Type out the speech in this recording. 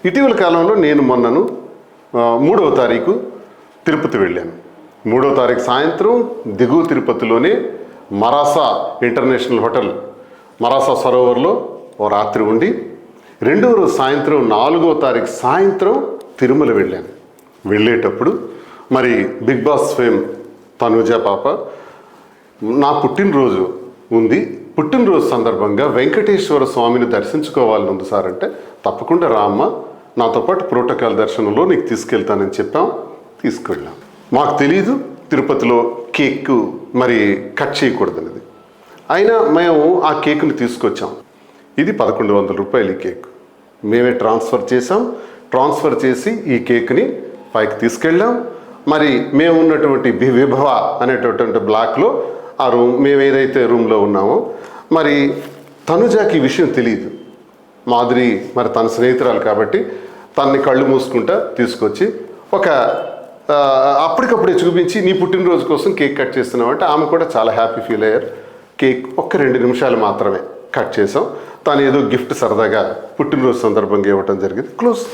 ఇటీవల కాలంలో నేను మొన్నను 3వ తారీఖు తిరుపతి వెళ్ళాను. 3వ తారీఖు సాయంత్రం దిగువ తిరుపతిలోనే మరాసా ఇంటర్నేషనల్ హోటల్ మరాసా సరోవర్లో ఓ రాత్రి ఉండి 2వ రోజు సాయంత్రం 4వ తారీఖు సాయంత్రం తిరుమల వెళ్ళాను. వెళ్ళేటప్పుడు మరి బిగ్ బాస్ ఫేమ్ తనుజ పాప నా పుట్టినరోజు ఉంది, పుట్టినరోజు సందర్భంగా వెంకటేశ్వర స్వామిని దర్శించుకోవాలని ఉంది సార్ అంటే, తప్పకుండా రామ్మ, నాతో పాటు ప్రోటోకాల్ దర్శనంలో నీకు తీసుకెళ్తానని చెప్పాం. తీసుకెళ్ళాం. మాకు తెలీదు తిరుపతిలో కేక్ మరి కట్ చేయకూడదనేది. అయినా మేము ఆ కేక్ని తీసుకొచ్చాం. ఇది 1100 రూపాయలు ఈ కేక్. మేమే ట్రాన్స్ఫర్ చేసాం. ట్రాన్స్ఫర్ చేసి ఈ కేక్ని పైకి తీసుకెళ్ళాం. మరి మేము ఉన్నటువంటి విభవ అనేటటువంటి బ్లాక్లో ఆ రూమ్, మేము ఏదైతే రూమ్లో ఉన్నామో, మరి తనుజాకి ఈ విషయం తెలియదు. మాధురి మరి తన స్నేహితురాలు కాబట్టి తనని కళ్ళు మూసుకుంటా తీసుకొచ్చి ఒక అప్పటికప్పుడే చూపించి నీ పుట్టినరోజు కోసం కేక్ కట్ చేస్తున్నావు అంటే ఆమె కూడా చాలా హ్యాపీ ఫీల్ అయ్యారు. కేక్ ఒక్క 2 నిమిషాలు మాత్రమే కట్ చేసాం. తను ఏదో గిఫ్ట్ సరదాగా పుట్టినరోజు సందర్భంగా ఇవ్వటం జరిగింది. క్లోజ్.